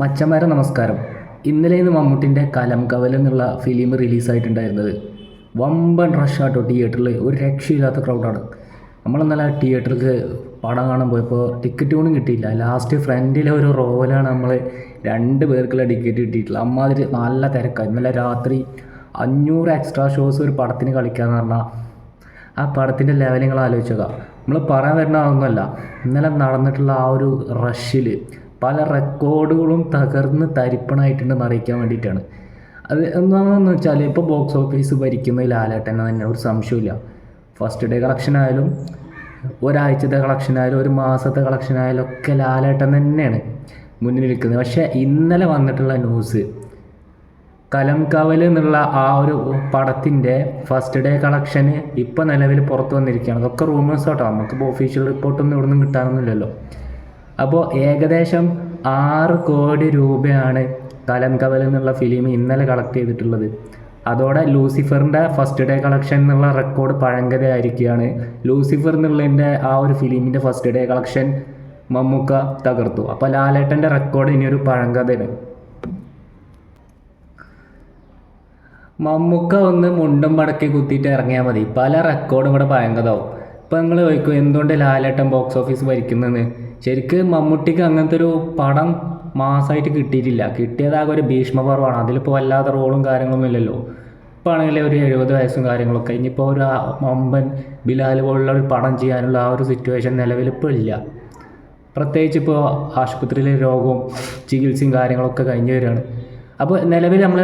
മച്ചന്മാരെ നമസ്കാരം. ഇന്നലെയാണ് മമ്മൂട്ടിൻ്റെ കലംകവൽ എന്നുള്ള ഫിലിം റിലീസായിട്ടുണ്ടായിരുന്നത്. വമ്പൻ റഷാട്ടോ തിയേറ്ററിൽ, ഒരു രക്ഷയില്ലാത്ത ക്രൗഡാണ്. നമ്മളിന്നലെ തിയേറ്ററിലേക്ക് പടം കാണാൻ പോയപ്പോൾ ടിക്കറ്റ് പോലും കിട്ടിയില്ല. ലാസ്റ്റ് ഫ്രണ്ടിലെ ഒരു റോയിലാണ് നമ്മൾ 2 പേർക്കുള്ള ടിക്കറ്റ് കിട്ടിയിട്ടുള്ളത്. അമ്മാതിരി നല്ല തിരക്കാണ്. ഇന്നലെ രാത്രി 500 എക്സ്ട്രാ ഷോസ് ഒരു പടത്തിന് കളിക്കാമെന്ന് പറഞ്ഞാൽ ആ പടത്തിൻ്റെ ലെവൽ നിങ്ങൾ ആലോചിച്ചോക്കുക. നമ്മൾ പറയാൻ വരുന്ന അതൊന്നുമല്ല, ഇന്നലെ നടന്നിട്ടുള്ള ആ ഒരു റഷിൽ പല റെക്കോർഡുകളും തകർന്ന് തരിപ്പണായിട്ടുണ്ടെന്ന് അറിയിക്കാൻ വേണ്ടിയിട്ടാണ്. അത് എന്താണെന്ന് വെച്ചാൽ ഇപ്പോൾ ബോക്സ് ഓഫീസ് ഭരിക്കുന്ന ലാലേട്ടൻ തന്നെ, ഒരു സംശയമില്ല. ഫസ്റ്റ് ഡേ കളക്ഷനായാലും ഒരാഴ്ചത്തെ കളക്ഷനായാലും ഒരു മാസത്തെ കളക്ഷനായാലും ഒക്കെ ലാലേട്ടൻ തന്നെയാണ് മുന്നിൽ നിൽക്കുന്നത്. പക്ഷേ ഇന്നലെ വന്നിട്ടുള്ള ന്യൂസ്, കലംകവൽ എന്നുള്ള ആ ഒരു പടത്തിൻ്റെ ഫസ്റ്റ് ഡേ കളക്ഷന് ഇപ്പോൾ നിലവിൽ പുറത്ത് വന്നിരിക്കുകയാണ്. അതൊക്കെ റൂമേഴ്സ് കേട്ടോ, നമുക്കിപ്പോൾ ഒഫീഷ്യൽ റിപ്പോർട്ടൊന്നും ഇവിടെ നിന്ന് കിട്ടാനൊന്നുമില്ലല്ലോ. അപ്പോൾ ഏകദേശം 6 കോടി രൂപയാണ് കലംകവൽ എന്നുള്ള ഫിലിം ഇന്നലെ കളക്ട് ചെയ്തിട്ടുള്ളത്. അതോടെ ലൂസിഫറിൻ്റെ ഫസ്റ്റ് ഡേ കളക്ഷൻ എന്നുള്ള റെക്കോർഡ് പഴങ്കഥയായിരിക്കുകയാണ്. ലൂസിഫർ എന്നുള്ളതിൻ്റെ ആ ഒരു ഫിലിമിൻ്റെ ഫസ്റ്റ് ഡേ കളക്ഷൻ മമ്മൂക്ക തകർത്തു. അപ്പോൾ ലാലേട്ടൻ്റെ റെക്കോർഡ് ഇനിയൊരു പഴങ്കഥയാണ്. മമ്മൂക്ക ഒന്ന് മുണ്ടും മടക്കി കുത്തിയിട്ട് ഇറങ്ങിയാൽ മതി, പല റെക്കോർഡും ഇവിടെ പഴങ്കഥാവും. ഇപ്പോൾ നിങ്ങൾ ചോദിക്കും എന്തുകൊണ്ട് ലാലേട്ടൻ ബോക്സ് ഓഫീസ് ഭരിക്കുന്നതെന്ന്. ശരിക്കും മമ്മൂട്ടിക്ക് അങ്ങനത്തെ ഒരു പടം മാസമായിട്ട് കിട്ടിയിട്ടില്ല. കിട്ടിയതാകെ ഒരു ഭീഷ്മപർവമാണ്. അതിലിപ്പോൾ വല്ലാത്ത റോളും കാര്യങ്ങളൊന്നും ഇല്ലല്ലോ. ഇപ്പോൾ ആണെങ്കിൽ ഒരു 70 വയസ്സും കാര്യങ്ങളൊക്കെ. ഇനിയിപ്പോൾ ഒരു മമ്പൻ ബിലാൽ പോലുള്ള ഒരു പടം ചെയ്യാനുള്ള ആ ഒരു സിറ്റുവേഷൻ നിലവിലിപ്പോൾ ഇല്ല. പ്രത്യേകിച്ച് ഇപ്പോൾ ആശുപത്രിയിലെ രോഗവും ചികിത്സയും കാര്യങ്ങളൊക്കെ കഴിഞ്ഞ് വരികയാണ്. അപ്പോൾ നിലവിൽ നമ്മൾ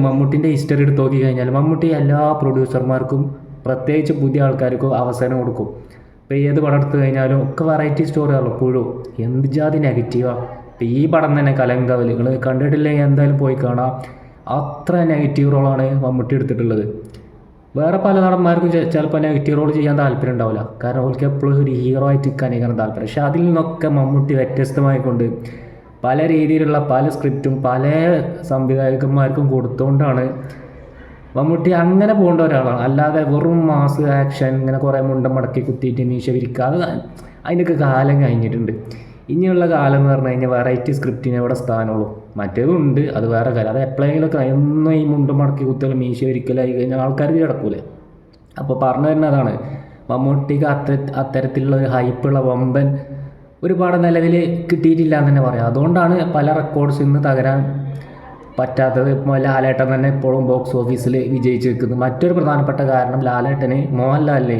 മമ്മൂട്ടിൻ്റെ ഹിസ്റ്ററി എടുത്ത് നോക്കി കഴിഞ്ഞാൽ മമ്മൂട്ടി എല്ലാ പ്രൊഡ്യൂസർമാർക്കും പ്രത്യേകിച്ച് പുതിയ ആൾക്കാർക്കും അവസരം കൊടുക്കും. ഇപ്പോൾ ഏത് പടം എടുത്തു കഴിഞ്ഞാലും ഒക്കെ വെറൈറ്റി സ്റ്റോറിയാണല്ലോ എപ്പോഴും. എന്ത് ജാതി നെഗറ്റീവാണ്. ഇപ്പോൾ ഈ പടം തന്നെ കലംകവൽ നിങ്ങൾ കണ്ടിട്ടില്ലെങ്കിൽ എന്തായാലും പോയി കാണാം. അത്ര നെഗറ്റീവ് റോളാണ് മമ്മൂട്ടി എടുത്തിട്ടുള്ളത്. വേറെ പല നടന്മാർക്കും ചിലപ്പോൾ നെഗറ്റീവ് റോൾ ചെയ്യാൻ താല്പര്യം ഉണ്ടാവില്ല, കാരണം അവർക്ക് എപ്പോഴും ഒരു ഹീറോ ആയിട്ട് നിൽക്കാനാണ് താല്പര്യം. പക്ഷേ അതിൽ നിന്നൊക്കെ മമ്മൂട്ടി വ്യത്യസ്തമായിക്കൊണ്ട് പല രീതിയിലുള്ള പല സ്ക്രിപ്റ്റും പല സംവിധായകന്മാർക്കും കൊടുത്തുകൊണ്ടാണ് മമ്മൂട്ടി അങ്ങനെ പോകേണ്ട ഒരാളാണ്. അല്ലാതെ വെറും മാസ് ആക്ഷൻ ഇങ്ങനെ കുറേ മുണ്ടം മടക്കി കുത്തിയിട്ട് മീശ വിരിക്കാതെ അതിനൊക്കെ കാലം കഴിഞ്ഞിട്ടുണ്ട്. ഇനിയുള്ള കാലം എന്ന് പറഞ്ഞു കഴിഞ്ഞാൽ വെറൈറ്റി സ്ക്രിപ്റ്റിന് എവിടെ സ്ഥാനമുള്ളൂ. മറ്റേതും ഉണ്ട്, അത് വേറെ കാര്യം. അത് എപ്പോഴെങ്കിലുമൊക്കെ എന്നും ഈ മുണ്ടം മടക്കി കുത്തൽ മീശ വിരിക്കലായി കഴിഞ്ഞാൽ ആൾക്കാർക്ക് കിടക്കൂലേ. അപ്പോൾ പറഞ്ഞു വരുന്നതാണ്, മമ്മൂട്ടിക്ക് അത്തരത്തിലുള്ള ഒരു ഹൈപ്പുള്ള വമ്പൻ ഒരുപാട് നിലവിൽ കിട്ടിയിട്ടില്ല എന്ന് തന്നെ പറയാം. അതുകൊണ്ടാണ് പല റെക്കോർഡ്സ് ഇന്ന് തകരാൻ പറ്റാത്തത്. ലാലേട്ടൻ തന്നെ ഇപ്പോഴും ബോക്സ് ഓഫീസിൽ വിജയിച്ച് നിൽക്കുന്നത്. മറ്റൊരു പ്രധാനപ്പെട്ട കാരണം ലാലേട്ടന് മോഹൻലാലിനെ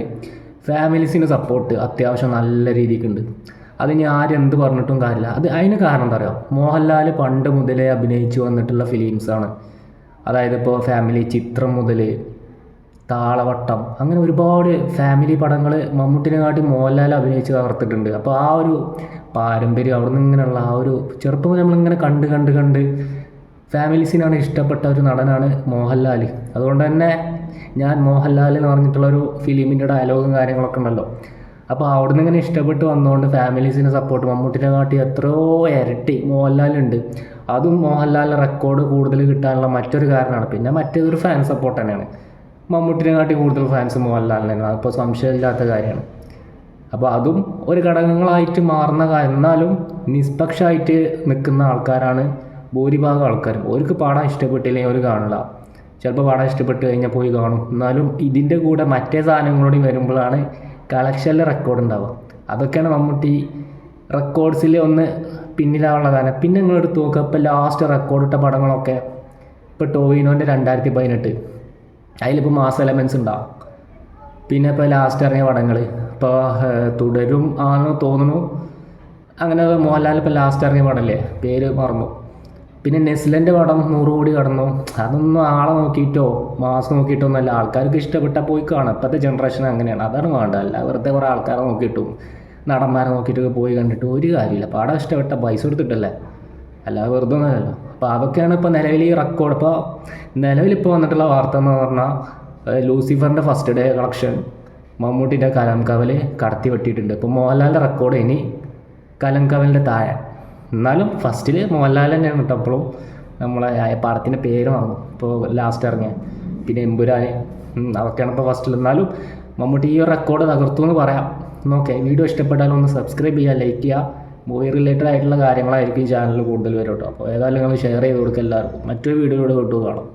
ഫാമിലീസിന് സപ്പോർട്ട് അത്യാവശ്യം നല്ല രീതിക്കുണ്ട്. അതിന് ആരെന്ത് പറഞ്ഞിട്ടും കാര്യമില്ല. അതിന് കാരണം എന്താ പറയുക, മോഹൻലാൽ പണ്ട് മുതലേ അഭിനയിച്ച് വന്നിട്ടുള്ള ഫിലിംസാണ്. അതായത് ഇപ്പോൾ ഫാമിലി ചിത്രം മുതൽ താളവട്ടം, അങ്ങനെ ഒരുപാട് ഫാമിലി പടങ്ങൾ മമ്മൂട്ടിനെക്കാട്ടി മോഹൻലാൽ അഭിനയിച്ച് തകർത്തിട്ടുണ്ട്. അപ്പോൾ ആ ഒരു പാരമ്പര്യം അവിടെ നിന്ന് ഇങ്ങനെയുള്ള ആ ഒരു ചെറുപ്പം നമ്മളിങ്ങനെ കണ്ട് ഫാമിലീസിനാണ് ഇഷ്ടപ്പെട്ട ഒരു നടനാണ് മോഹൻലാൽ. അതുകൊണ്ട് തന്നെ ഞാൻ മോഹൻലാൽ എന്ന് പറഞ്ഞിട്ടുള്ളൊരു ഫിലിമിൻ്റെ ഡയലോഗും കാര്യങ്ങളൊക്കെ ഉണ്ടല്ലോ, അപ്പോൾ അവിടെ നിന്ന് ഇങ്ങനെ ഇഷ്ടപ്പെട്ട് വന്നുകൊണ്ട് ഫാമിലീസിന് സപ്പോർട്ട് മമ്മൂട്ടിനെ കാട്ടി എത്രയോ ഇരട്ടി മോഹൻലാലുണ്ട്. അതും മോഹൻലാലിൻ്റെ റെക്കോർഡ് കൂടുതൽ കിട്ടാനുള്ള മറ്റൊരു കാരണമാണ്. പിന്നെ മറ്റേതൊരു ഫാൻ സപ്പോർട്ട് തന്നെയാണ്. മമ്മൂട്ടിനെ കാട്ടി കൂടുതൽ ഫാൻസ് മോഹൻലാലിനാണ്, അതിപ്പോൾ സംശയമില്ലാത്ത കാര്യമാണ്. അപ്പോൾ അതും ഒരു ഘടകങ്ങളായിട്ട് മാറുന്ന എന്നാലും നിഷ്പക്ഷമായിട്ട് നിൽക്കുന്ന ആൾക്കാരാണ് ഭൂരിഭാഗം ആൾക്കാരും. അവർക്ക് പടം ഇഷ്ടപ്പെട്ടില്ലെങ്കിൽ അവർ കാണില്ല. ചിലപ്പോൾ പടം ഇഷ്ടപ്പെട്ട് കഴിഞ്ഞാൽ പോയി കാണും. എന്നാലും ഇതിൻ്റെ കൂടെ മറ്റേ സാധനങ്ങളോടും വരുമ്പോഴാണ് കളക്ഷനിൽ റെക്കോർഡ് ഉണ്ടാവുക. അതൊക്കെയാണ് മമ്മൂട്ടി റെക്കോർഡ്സിൽ ഒന്ന് പിന്നിലാവുള്ള കാരണം. പിന്നെ നിങ്ങൾ എടുത്ത് നോക്കുക, ഇപ്പോൾ ലാസ്റ്റ് റെക്കോർഡ് ഇട്ട പടങ്ങളൊക്കെ ഇപ്പോൾ ടോവിനോൻ്റെ 2018 അതിലിപ്പോൾ മാസ് എലമെൻസ് ഉണ്ടാവും. പിന്നെ ഇപ്പോൾ ലാസ്റ്റ് ഇറങ്ങിയ പടങ്ങൾ ഇപ്പോൾ തുടരും ആണെന്ന് തോന്നുന്നു. അങ്ങനെ മോഹൻലാൽ ഇപ്പോൾ ലാസ്റ്റ് ഇറങ്ങിയ പടമല്ലേ, പേര് മറന്നു. പിന്നെ നെസ്ലൻ്റെ പടം 100 കോടി കടന്നു. അതൊന്നും ആളെ നോക്കിയിട്ടോ മാസ് നോക്കിയിട്ടോ ഒന്നുമല്ല, ആൾക്കാർക്ക് ഇഷ്ടപ്പെട്ടാൽ പോയി കാണാം. ഇപ്പോഴത്തെ ജനറേഷൻ അങ്ങനെയാണ്, അതാണ് വേണ്ടത്. അല്ല വെറുതെ കുറേ ആൾക്കാരെ നോക്കിയിട്ടും നടന്മാരെ നോക്കിയിട്ടൊക്കെ പോയി കണ്ടിട്ട് ഒരു കാര്യമില്ല. പടം ഇഷ്ടപ്പെട്ട പൈസ കൊടുത്തിട്ടല്ലേ, അല്ലാതെ വെറുതെ ഒന്നുമല്ലല്ലോ. അപ്പോൾ അതൊക്കെയാണ് ഇപ്പോൾ നിലവിൽ ഈ റെക്കോർഡ്. ഇപ്പോൾ നിലവിലിപ്പോൾ വന്നിട്ടുള്ള വാർത്ത എന്ന് പറഞ്ഞാൽ ലൂസിഫറിൻ്റെ ഫസ്റ്റ് ഡേ കളക്ഷൻ മമ്മൂട്ടിൻ്റെ കലംകവൽ കടത്തി വെട്ടിയിട്ടുണ്ട്. ഇപ്പോൾ മോഹൻലാലിൻ്റെ റെക്കോർഡ് ഇനി കലംകവലിൻ്റെ താഴെ. എന്നാലും ഫസ്റ്റിൽ മോഹൻലാൽ തന്നെയാണ് കേട്ടോ. അപ്പോഴും നമ്മളെ പടത്തിൻ്റെ പേര് മറന്നു ഇപ്പോൾ ലാസ്റ്റ് ഇറങ്ങിയ. പിന്നെ എമ്പുരാൻ, അതൊക്കെയാണ് ഇപ്പോൾ ഫസ്റ്റിൽ. എന്നാലും മമ്മൂട്ടി ഈ ഒരു റെക്കോർഡ് തകർത്തു എന്ന് പറയാം. ഓക്കെ, വീഡിയോ ഇഷ്ടപ്പെട്ടാലും ഒന്ന് സബ്സ്ക്രൈബ് ചെയ്യുക, ലൈക്ക് ചെയ്യുക. മൂവി റിലേറ്റഡ് ആയിട്ടുള്ള കാര്യങ്ങളായിരിക്കും ഈ ചാനലിൽ കൂടുതൽ വരും കേട്ടോ. അപ്പോൾ ഏതായാലും നിങ്ങൾ ഷെയർ ചെയ്ത് കൊടുക്കുക എല്ലാവർക്കും. മറ്റൊരു വീഡിയോയിലൂടെ വിട്ടു കാണാം.